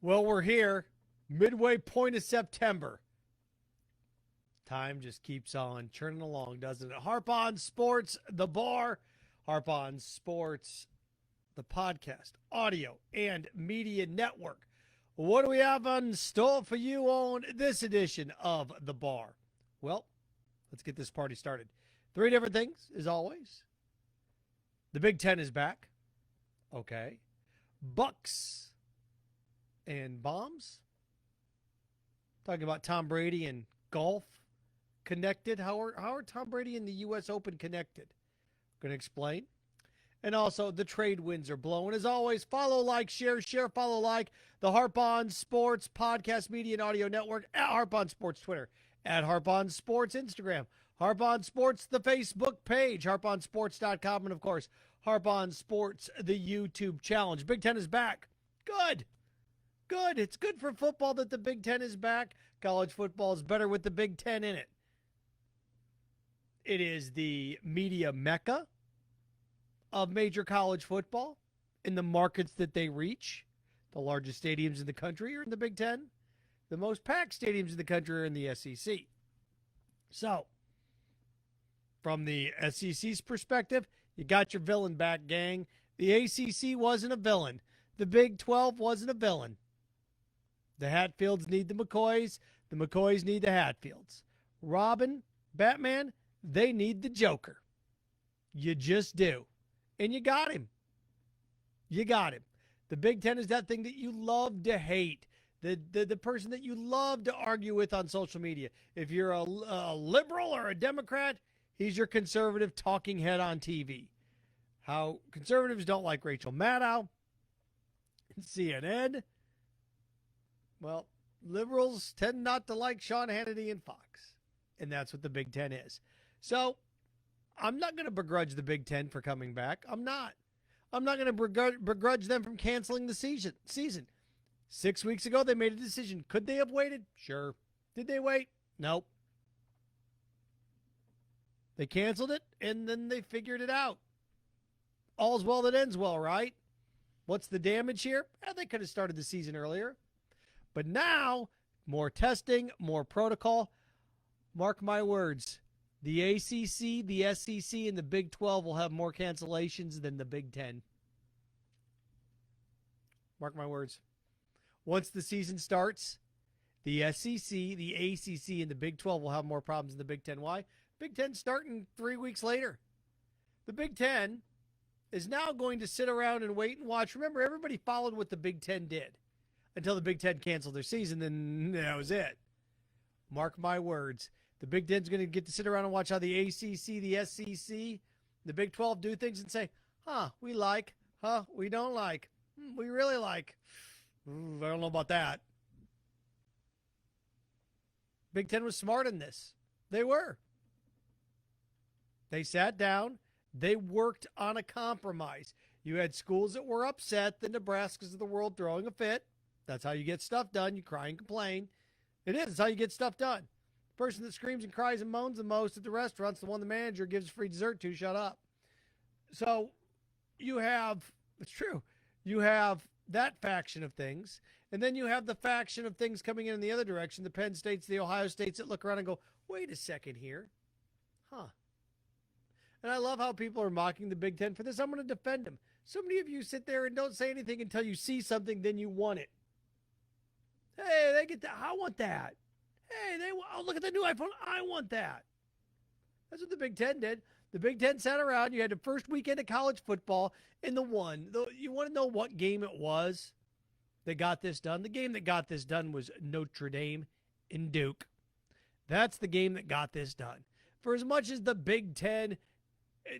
Well, we're here, midway point of September. Time just keeps on churning along, doesn't it? Harp on Sports, the bar. Harp on Sports, the podcast, audio, and media network. What do we have in store for you on this edition of the bar? Well, let's get this party started. Three different things, as always. The Big Ten is back. Okay. Bucs and bombs. Talking about Tom Brady and golf connected. How are Tom Brady and the U.S. Open connected? Going to explain. And also, the trade winds are blowing. As always, follow, like, share, follow, like, the Harp on Sports Podcast Media and Audio Network at Harp on Sports Twitter, at Harp on Sports Instagram, Harp on Sports, the Facebook page, harponsports.com, and, of course, Harp on Sports, the YouTube challenge. Big Ten is back. Good. Good. It's good for football that the Big Ten is back. College football is better with the Big Ten in it. It is the media mecca of major college football in the markets that they reach. The largest stadiums in the country are in the Big Ten. The most packed stadiums in the country are in the SEC. So, from the SEC's perspective, you got your villain back, gang. The ACC wasn't a villain. The Big 12 wasn't a villain. The Hatfields need the McCoys. The McCoys need the Hatfields. Robin, Batman, they need the Joker. You just do. And you got him. You got him. The Big Ten is that thing that you love to hate. The person that you love to argue with on social media. If you're a liberal or a Democrat, he's your conservative talking head on TV. How conservatives don't like Rachel Maddow and CNN. Well, liberals tend not to like Sean Hannity and Fox. And that's what the Big Ten is. So, I'm not going to begrudge the Big Ten for coming back. I'm not. I'm not going to begrudge them from canceling the season. 6 weeks ago, they made a decision. Could they have waited? Sure. Did they wait? Nope. They canceled it, and then they figured it out. All's well that ends well, right? What's the damage here? They could have started the season earlier. But now, more testing, more protocol. Mark my words. The ACC, the SEC, and the Big 12 will have more cancellations than the Big 10. Mark my words. Once the season starts, the SEC, the ACC, and the Big 12 will have more problems than the Big 10. Why? Big 10 starting 3 weeks later. The Big 10 is now going to sit around and wait and watch. Remember, everybody followed what the Big 10 did until the Big 10 canceled their season, then that was it. Mark my words. The Big Ten's going to get to sit around and watch how the ACC, the SEC, the Big 12 do things and say, we like, we don't like, we really like. I don't know about that. Big Ten was smart in this. They were. They sat down. They worked on a compromise. You had schools that were upset, the Nebraskas of the world throwing a fit. That's how you get stuff done. You cry and complain. It is. It's how you get stuff done. The person that screams and cries and moans the most at the restaurant's the one the manager gives free dessert to. Shut up. So you have, it's true, you have that faction of things, and then you have the faction of things coming in the other direction, the Penn States, the Ohio States that look around and go, wait a second here. And I love how people are mocking the Big Ten for this. I'm going to defend them. So many of you sit there and don't say anything until you see something, then you want it. Hey, they get that. I want that. Hey, look at the new iPhone. I want that. That's what the Big Ten did. The Big Ten sat around. You had the first weekend of college football in you want to know what game it was that got this done? The game that got this done was Notre Dame and Duke. That's the game that got this done. For as much as the Big Ten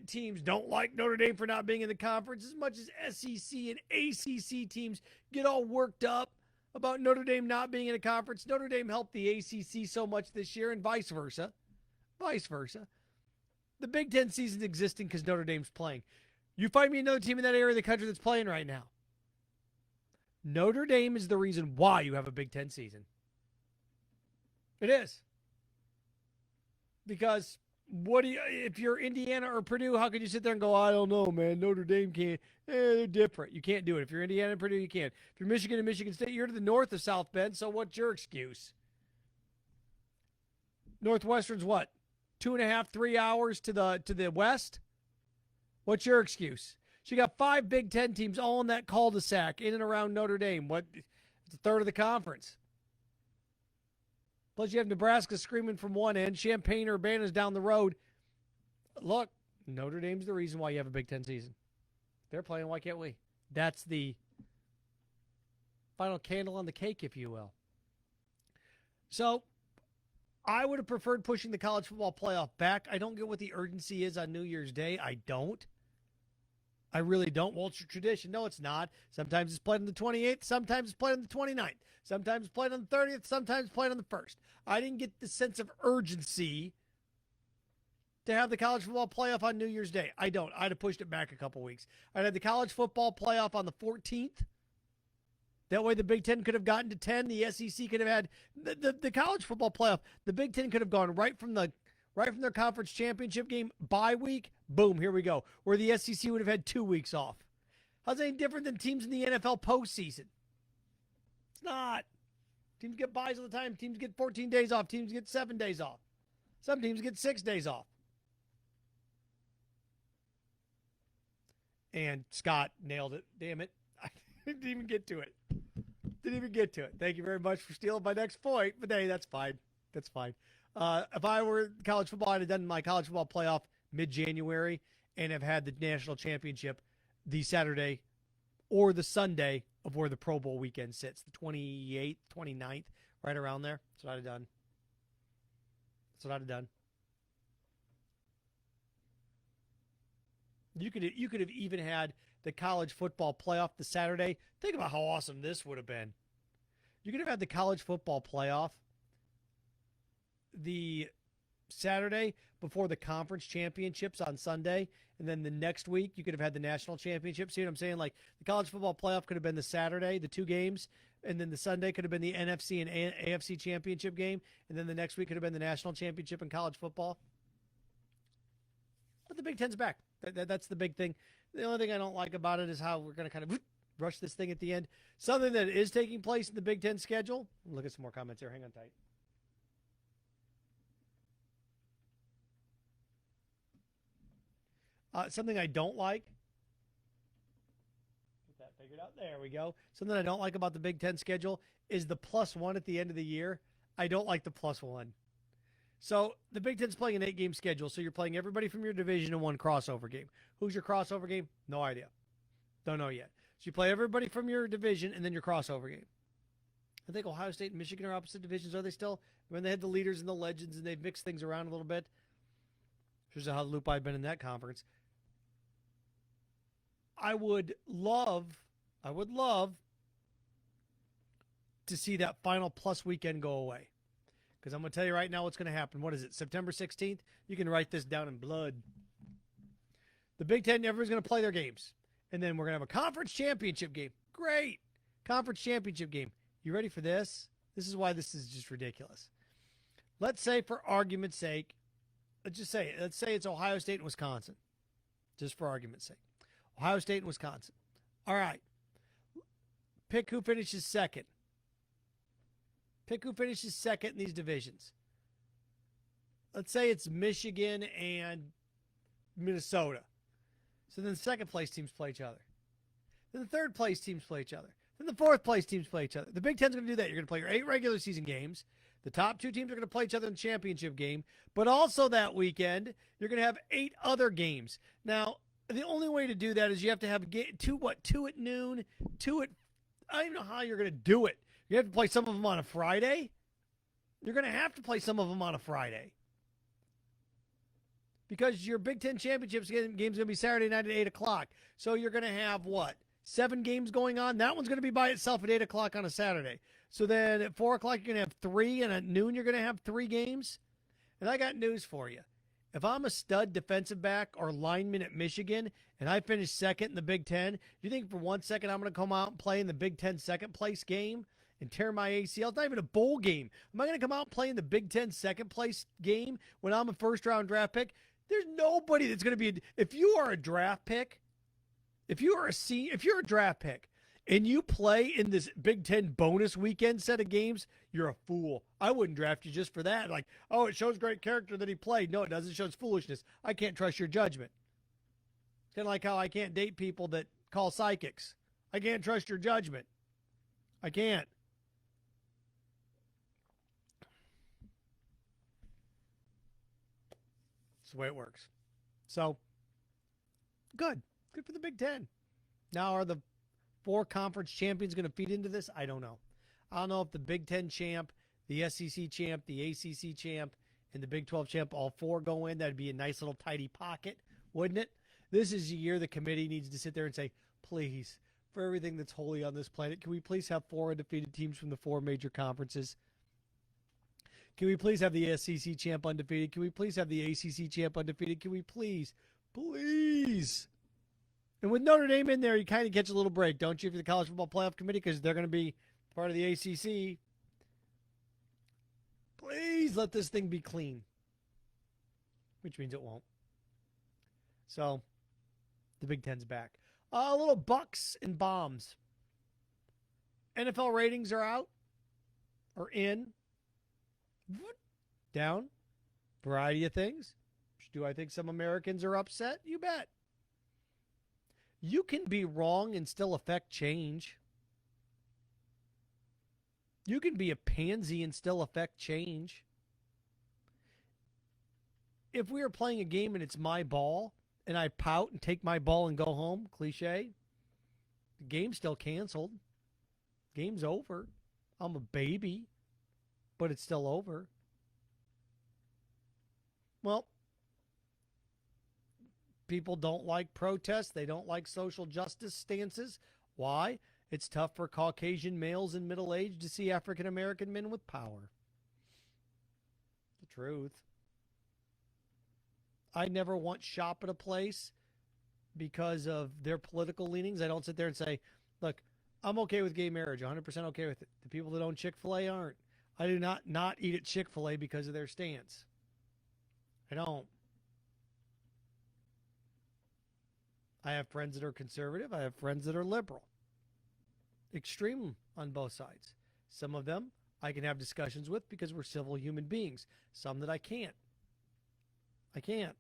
teams don't like Notre Dame for not being in the conference, as much as SEC and ACC teams get all worked up about Notre Dame not being in a conference, Notre Dame helped the ACC so much this year and vice versa. Vice versa. The Big Ten season's existing because Notre Dame's playing. You find me another team in that area of the country that's playing right now. Notre Dame is the reason why you have a Big Ten season. It is. Because What do you, if you're Indiana or Purdue, how could you sit there and go, I don't know, man, Notre Dame can't. They're different. You can't do it. If you're Indiana and Purdue, you can. If you're Michigan and Michigan State, you're to the north of South Bend, so what's your excuse? Northwestern's what? 2.5, 3 hours to the west? What's your excuse? So you got 5 Big Ten teams all in that cul-de-sac in and around Notre Dame. It's a third of the conference. Plus, you have Nebraska screaming from one end, Champaign-Urbana's down the road. Look, Notre Dame's the reason why you have a Big Ten season. They're playing, why can't we? That's the final candle on the cake, if you will. So, I would have preferred pushing the college football playoff back. I don't get what the urgency is on New Year's Day. I don't. I really don't. Well, it's a tradition. No, it's not. Sometimes it's played on the 28th. Sometimes it's played on the 29th. Sometimes it's played on the 30th. Sometimes it's played on the 1st. I didn't get the sense of urgency to have the college football playoff on New Year's Day. I don't. I'd have pushed it back a couple weeks. I'd had the college football playoff on the 14th. That way the Big Ten could have gotten to 10. The SEC could have had the college football playoff. The Big Ten could have gone right from their conference championship game, bye week, boom, here we go. Where the SEC would have had 2 weeks off. How's that any different than teams in the NFL postseason? It's not. Teams get byes all the time. Teams get 14 days off. Teams get 7 days off. Some teams get 6 days off. And Scott nailed it. Damn it. I didn't even get to it. Thank you very much for stealing my next point. But hey, that's fine. That's fine. If I were college football, I'd have done my college football playoff mid-January and have had the national championship the Saturday or the Sunday of where the Pro Bowl weekend sits, the 28th, 29th, right around there. That's what I'd have done. You could have even had the college football playoff the Saturday. Think about how awesome this would have been. You could have had the college football playoff the Saturday before the conference championships on Sunday, and then the next week you could have had the national championship. See what I'm saying? Like the college football playoff could have been the Saturday, the 2 games, and then the Sunday could have been the NFC and AFC championship game, and then the next week could have been the national championship in college football. But the Big Ten's back. That's the big thing. The only thing I don't like about it is how we're going to kind of rush this thing at the end. Something that is taking place in the Big Ten schedule. Look at some more comments here. Hang on tight. Something I don't like. Get that figured out. There we go. Something I don't like about the Big Ten schedule is the +1 at the end of the year. I don't like the +1. So the Big Ten's playing an 8-game schedule, so you're playing everybody from your division in one crossover game. Who's your crossover game? No idea. Don't know yet. So you play everybody from your division and then your crossover game. I think Ohio State and Michigan are opposite divisions. Are they still? When they had the leaders and the legends and they've mixed things around a little bit. Shows how loop I've been in that conference. I would love to see that final plus weekend go away. Because I'm going to tell you right now what's going to happen. What is it, September 16th? You can write this down in blood. The Big Ten, everyone's going to play their games. And then we're going to have a conference championship game. Great. Conference championship game. You ready for this? This is why this is just ridiculous. Let's say, for argument's sake, let's say it's Ohio State and Wisconsin. Just for argument's sake. Ohio State and Wisconsin. All right. Pick who finishes second. Pick who finishes second in these divisions. Let's say it's Michigan and Minnesota. So then the second place teams play each other. Then the third place teams play each other. Then the fourth place teams play each other. The Big Ten's going to do that. You're going to play your 8 regular season games. The top 2 teams are going to play each other in the championship game. But also that weekend, you're going to have 8 other games. Now, the only way to do that is you have to have 2 at noon, 2 at, I don't even know how you're going to do it. You have to play some of them on a Friday. You're going to have to play some of them on a Friday. Because your Big Ten Championships game is going to be Saturday night at 8 o'clock. So you're going to have, 7 games going on? That one's going to be by itself at 8 o'clock on a Saturday. So then at 4 o'clock, you're going to have 3, and at noon, you're going to have 3 games. And I got news for you. If I'm a stud defensive back or lineman at Michigan, and I finish second in the Big Ten, do you think for 1 second I'm going to come out and play in the Big Ten second place game and tear my ACL. It's not even a bowl game. Am I going to come out and play in the Big Ten second place game when I'm a first-round draft pick? There's nobody that's going to be – if you are a draft pick, if you're a draft pick and you play in this Big Ten bonus weekend set of games, you're a fool. I wouldn't draft you just for that. Like, oh, it shows great character that he played. No, it doesn't. It shows foolishness. I can't trust your judgment. Kind of like how I can't date people that call psychics. I can't trust your judgment. I can't. That's the way it works. So, good. Good for the Big Ten. Now, are the 4 conference champions going to feed into this? I don't know. I don't know if the Big Ten champ, the SEC champ, the ACC champ, and the Big 12 champ, all 4 go in. That'd be a nice little tidy pocket, wouldn't it? This is a year the committee needs to sit there and say, please, for everything that's holy on this planet, can we please have 4 undefeated teams from the 4 major conferences? Can we please have the SEC champ undefeated? Can we please have the ACC champ undefeated? Can we please? And with Notre Dame in there, you kind of catch a little break, don't you, for the College Football Playoff Committee, because they're going to be part of the ACC. Please let this thing be clean, which means it won't. So, the Big Ten's back. A little Bucs and bombs. NFL ratings are out, or in, down, variety of things. Do I think some Americans are upset? You bet. You can be wrong and still affect change. You can be a pansy and still affect change. If we are playing a game and it's my ball, and I pout and take my ball and go home, cliche, the game's still canceled. Game's over. I'm a baby, but it's still over. Well, people don't like protests. They don't like social justice stances. Why? It's tough for Caucasian males in middle age to see African American men with power. The truth. I never once shop at a place because of their political leanings. I don't sit there and say, look, I'm okay with gay marriage, 100% okay with it. The people that own Chick-fil-A aren't. I do not eat at Chick-fil-A because of their stance. I don't. I have friends that are conservative. I have friends that are liberal. Extreme on both sides. Some of them I can have discussions with because we're civil human beings. Some that I can't. I can't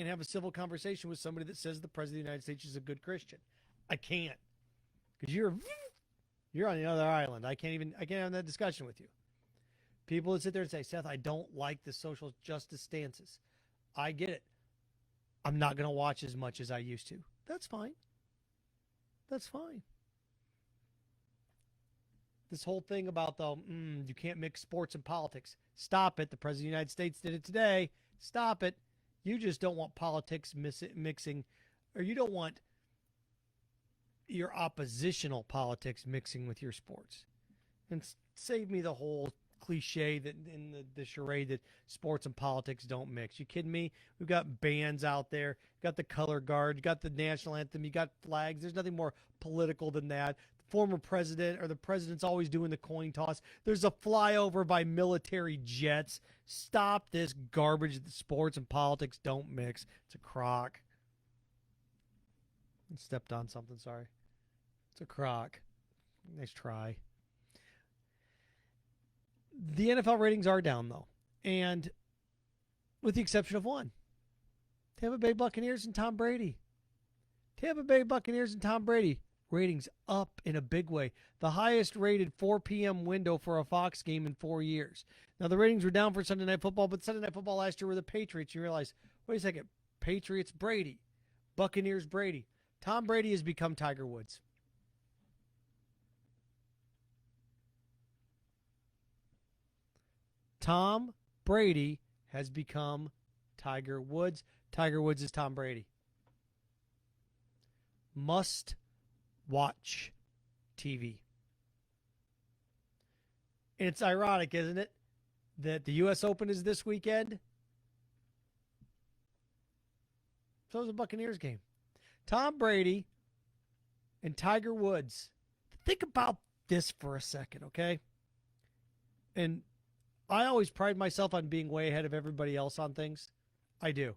have a civil conversation with somebody that says the President of the United States is a good Christian. I can't. Because you're on the other island. I can't have that discussion with you. People that sit there and say, Seth, I don't like the social justice stances. I get it. I'm not going to watch as much as I used to. That's fine. That's fine. This whole thing about you can't mix sports and politics. Stop it. The President of the United States did it today. Stop it. You just don't want politics mixing, or you don't want your oppositional politics mixing with your sports. And save me the whole cliche that in the charade that sports and politics don't mix. You kidding me? We've got bands out there. You got the color guard. You got the national anthem. You got flags. There's nothing more political than that. The former president or the president's always doing the coin toss. There's a flyover by military jets. Stop this garbage that sports and politics don't mix. It's a crock. I stepped on something, sorry. It's a crock. Nice try. The NFL ratings are down, though. And with the exception of one. Tampa Bay Buccaneers and Tom Brady. Tampa Bay Buccaneers and Tom Brady. Ratings up in a big way. The highest rated 4 p.m. window for a Fox game in 4 years. Now, the ratings were down for Sunday Night Football, but Sunday Night Football last year were the Patriots. You realize, wait a second, Patriots Brady. Buccaneers Brady. Tom Brady has become Tiger Woods. Tom Brady has become Tiger Woods. Tiger Woods is Tom Brady. Must watch TV. And it's ironic, isn't it, that the U.S. Open is this weekend? So is the Buccaneers game. Tom Brady and Tiger Woods. Think about this for a second, okay? And I always pride myself on being way ahead of everybody else on things. I do.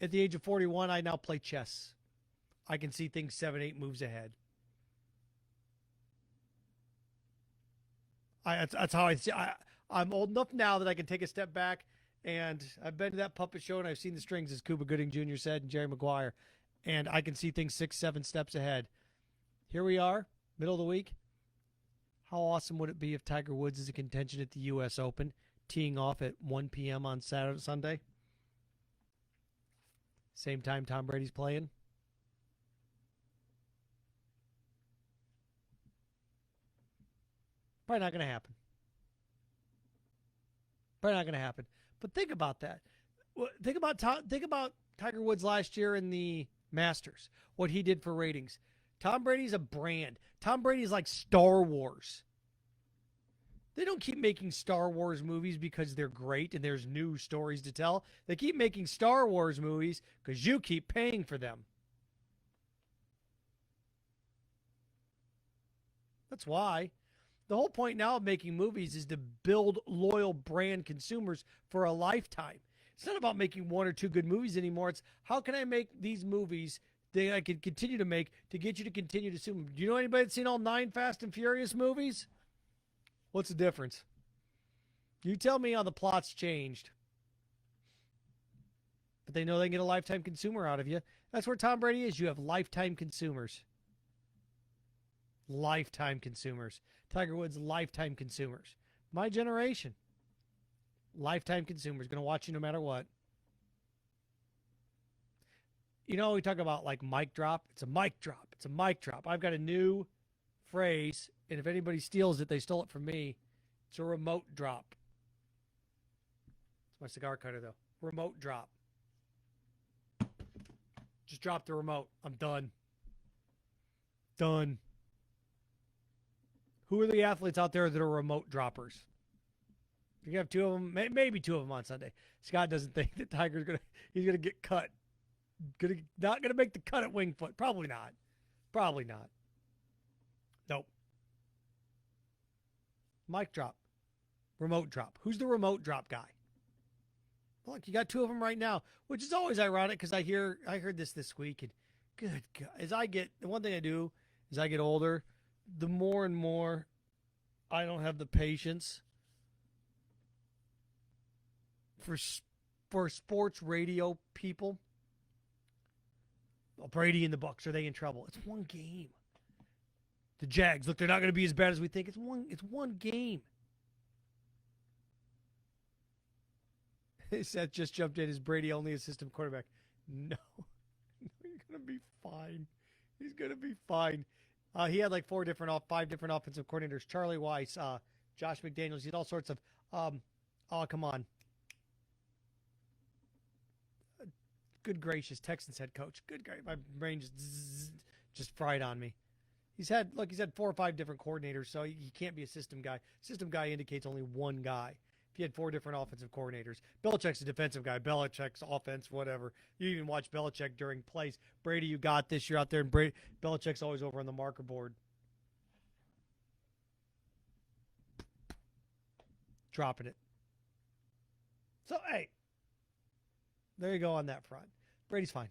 At the age of 41, I now play chess. I can see things 7, 8 moves ahead. That's how I see. I'm old enough now that I can take a step back, and I've been to that puppet show and I've seen the strings, as Cuba Gooding Jr. said, and Jerry Maguire, and I can see things 6, 7 steps ahead. Here we are, middle of the week. How awesome would it be if Tiger Woods is in contention at the U.S. Open, teeing off at 1 p.m. on Sunday? Same time Tom Brady's playing. Probably not going to happen. Probably not going to happen. But think about that. Think about Tiger Woods last year in the Masters, what he did for ratings. Tom Brady's a brand. Tom Brady's like Star Wars. They don't keep making Star Wars movies because they're great and there's new stories to tell. They keep making Star Wars movies because you keep paying for them. That's why. The whole point now of making movies is to build loyal brand consumers for a lifetime. It's not about making 1 or 2 good movies anymore. It's how can I make these movies that I can continue to make to get you to continue to sue them. Do you know anybody that's seen all 9 Fast and Furious movies? What's the difference? You tell me how the plot's changed. But they know they can get a lifetime consumer out of you. That's where Tom Brady is. You have lifetime consumers. Lifetime consumers. Tiger Woods, lifetime consumers. My generation. Lifetime consumers. Going to watch you no matter what. You know, we talk about like mic drop. It's a mic drop. It's a mic drop. I've got a new phrase, and if anybody steals it, they stole it from me. It's a remote drop. It's my cigar cutter, though. Remote drop. Just drop the remote. I'm done. Done. Who are the athletes out there that are remote droppers? You have 2 of them, maybe 2 of them on Sunday. Scott doesn't think that Tiger's he's gonna get cut. Not gonna make the cut at Wingfoot. Probably not. Probably not. Nope. Mic drop. Remote drop. Who's the remote drop guy? Look, you got 2 of them right now, which is always ironic because I heard this week, and good God, the one thing I do as I get older, the more and more I don't have the patience for sports radio people. Well, Brady and the Bucs, are they in trouble? It's 1 game. The Jags, look, they're not going to be as bad as we think. It's one game. Seth just jumped in. Is Brady only a system quarterback? No. He's going to be fine. He's going to be fine. He had like 5 different offensive coordinators. Charlie Weiss, Josh McDaniels. He had all sorts of, oh, come on. Good gracious, Texans head coach. Good guy. My brain just fried on me. He's had 4 or 5 different coordinators, so he can't be a system guy. System guy indicates only one guy. If you had 4 different offensive coordinators, Belichick's a defensive guy. Belichick's offense, whatever. You even watch Belichick during plays. Brady, you got this. You're out there, and Belichick's always over on the marker board. Dropping it. So, hey, there you go on that front. Brady's fine.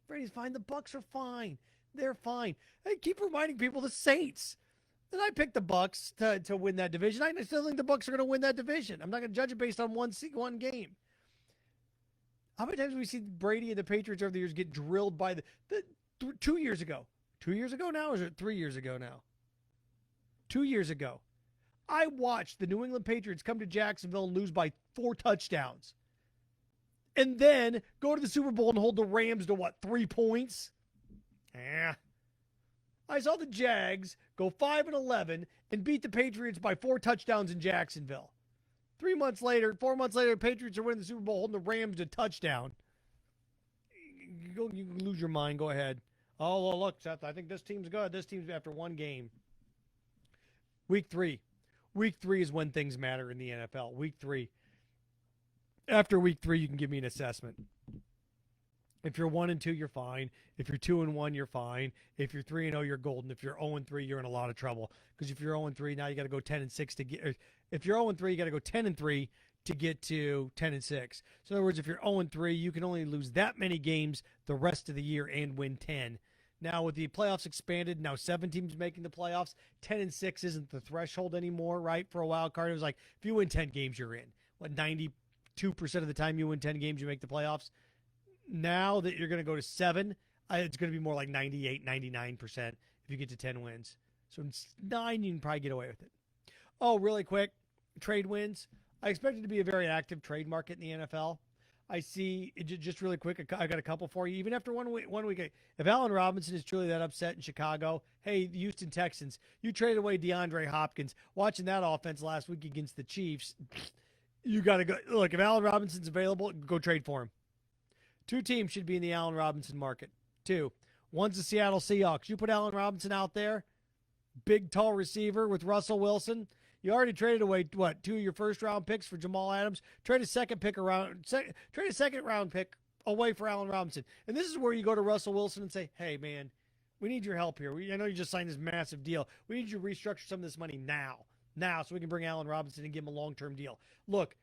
Brady's fine. The Bucs are fine. They're fine. I keep reminding people the Saints. And I picked the Bucs to win that division. I still think the Bucs are going to win that division. I'm not going to judge it based on one game. How many times have we seen Brady and the Patriots over the years get drilled by the 2 years ago? 2 years ago now, or is it 3 years ago now? 2 years ago. I watched the New England Patriots come to Jacksonville and lose by 4 touchdowns. And then go to the Super Bowl and hold the Rams to, 3 points? I saw the Jags go 5-11 and beat the Patriots by 4 touchdowns in Jacksonville. 4 months later, the Patriots are winning the Super Bowl, holding the Rams to touchdown. You can lose your mind. Go ahead. Oh, well, look, Seth, I think this team's good. This team's after 1 game. Week 3. Week 3 is when things matter in the NFL. Week 3. After week 3, you can give me an assessment. If you're 1-2, you're fine. If you're 2-1, you're fine. If you're 3-0, you're golden. If you're 0-3, you're in a lot of trouble. Because if you're 0-3, now you got to go 10-6 to get. If you're 0-3, you got to go 10-3 to get to 10-6. So in other words, if you're 0-3, you can only lose that many games the rest of the year and win 10. Now with the playoffs expanded, now 7 teams making the playoffs. 10-6 isn't the threshold anymore, right? For a wild card, it was like if you win 10 games, you're in. What 92% of the time you win 10 games, you make the playoffs. Now that you're going to go to 7, it's going to be more like 98, 99% if you get to 10 wins. So 9, you can probably get away with it. Oh, really quick, trade wins. I expect it to be a very active trade market in the NFL. I see, just really quick, I got a couple for you. Even after 1 week, if Allen Robinson is truly that upset in Chicago, hey, the Houston Texans, you traded away DeAndre Hopkins. Watching that offense last week against the Chiefs, you got to go. Look, if Allen Robinson's available, go trade for him. 2 teams should be in the Allen Robinson market. 2. One's the Seattle Seahawks. You put Allen Robinson out there, big, tall receiver with Russell Wilson. You already traded away, 2 of your first-round picks for Jamal Adams. Trade a second round pick away for Allen Robinson. And this is where you go to Russell Wilson and say, hey, man, we need your help here. I know you just signed this massive deal. We need you to restructure some of this money now, so we can bring Allen Robinson and give him a long-term deal. Look,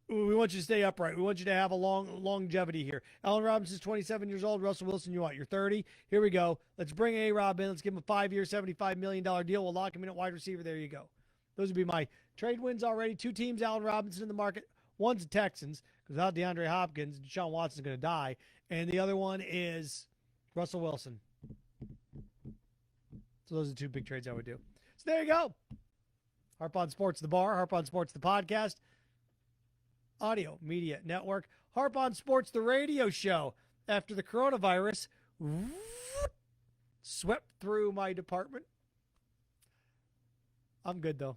we want you to stay upright. We want you to have a longevity here. Allen Robinson's 27 years old. Russell Wilson, you're 30. Here we go. Let's bring A-Rob in. Let's give him a 5-year, $75 million deal. We'll lock him in at wide receiver. There you go. Those would be my trade wins already. 2 teams, Allen Robinson in the market. One's the Texans, because without DeAndre Hopkins, Deshaun Watson's going to die. And the other one is Russell Wilson. So those are the 2 big trades I would do. So there you go. Harp on Sports, the bar. Harp on Sports, the podcast. Audio Media Network. Harp on Sports, the radio show. After the coronavirus swept through my department. I'm good, though.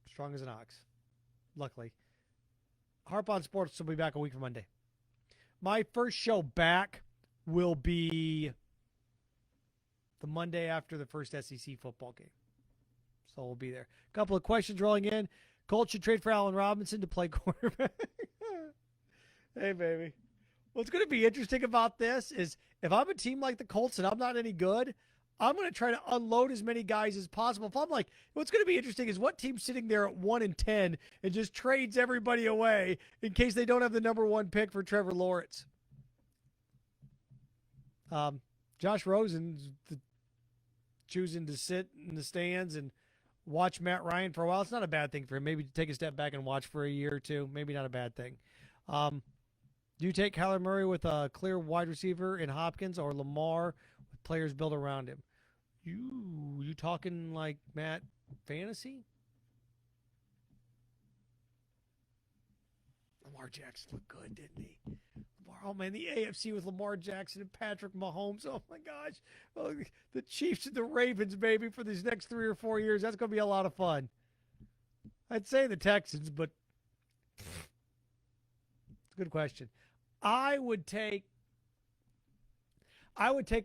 Strong as an ox. Luckily. Harp on Sports will be back a week from Monday. My first show back will be the Monday after the first SEC football game. So we'll be there. A couple of questions rolling in. Colts should trade for Allen Robinson to play quarterback. Hey, baby. What's going to be interesting about this is if I'm a team like the Colts and I'm not any good, I'm going to try to unload as many guys as possible. If I'm like, what's going to be interesting is what team's sitting there at 1-10 and just trades everybody away in case they don't have the number 1 pick for Trevor Lawrence. Josh Rosen's choosing to sit in the stands and watch Matt Ryan for a while. It's not a bad thing for him. Maybe take a step back and watch for a year or 2. Maybe not a bad thing. Do you take Kyler Murray with a clear wide receiver in Hopkins or Lamar with players built around him? You talking like Matt fantasy? Lamar Jackson looked good, didn't he? Oh, man, the AFC with Lamar Jackson and Patrick Mahomes. Oh, my gosh. Oh, the Chiefs and the Ravens, baby, for these next 3 or 4 years. That's going to be a lot of fun. I'd say the Texans, but it's a good question. I would take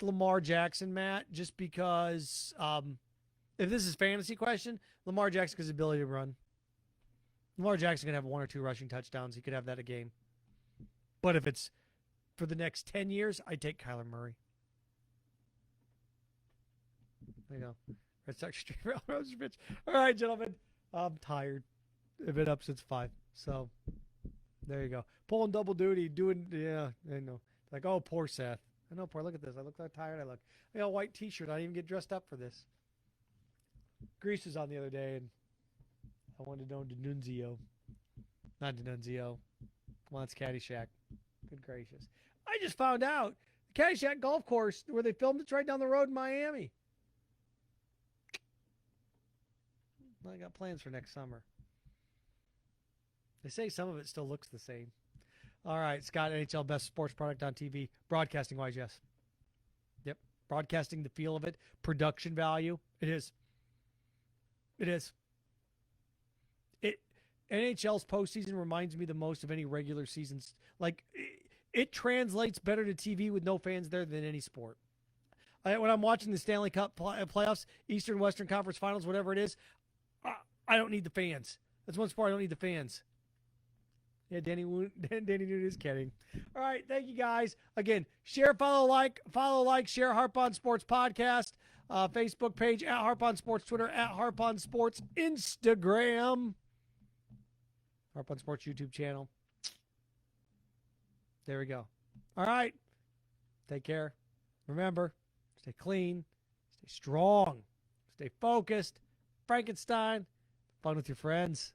Lamar Jackson, Matt, just because if this is fantasy question, Lamar Jackson's ability to run. Lamar Jackson can have 1 or 2 rushing touchdowns. He could have that a game. But if it's for the next 10 years, I'd take Kyler Murray. There you go. Red Sox Street Rose pitch. All right, gentlemen. I'm tired. I've been up since 5. So there you go. Pulling double duty, I know. Like, oh, poor Seth. I know, poor. Look at this. I look how tired I look. I got a white t-shirt. I didn't even get dressed up for this. Grease was on the other day, and I wanted to know D'Annunzio. Not D'Annunzio. Come on, it's Caddyshack. Good gracious. I just found out the Caddyshack golf course where they filmed it's right down the road in Miami. I got plans for next summer. They say some of it still looks the same. All right, Scott, NHL best sports product on TV. Broadcasting-wise, yes. Yep. Broadcasting, the feel of it. Production value. It is. It is. NHL's postseason reminds me the most of any regular seasons. Like, it translates better to TV with no fans there than any sport. When I'm watching the Stanley Cup playoffs, Eastern, Western Conference Finals, whatever it is, I don't need the fans. That's one sport I don't need the fans. Yeah, Danny Noon is kidding. All right, thank you guys. Again, share, follow, like, share Harp on Sports Podcast, Facebook page at Harp on Sports, Twitter at Harp on Sports, Instagram, Harp on Sports YouTube channel. There we go. All right. Take care. Remember, stay clean, stay strong, stay focused. Frankenstein, fun with your friends.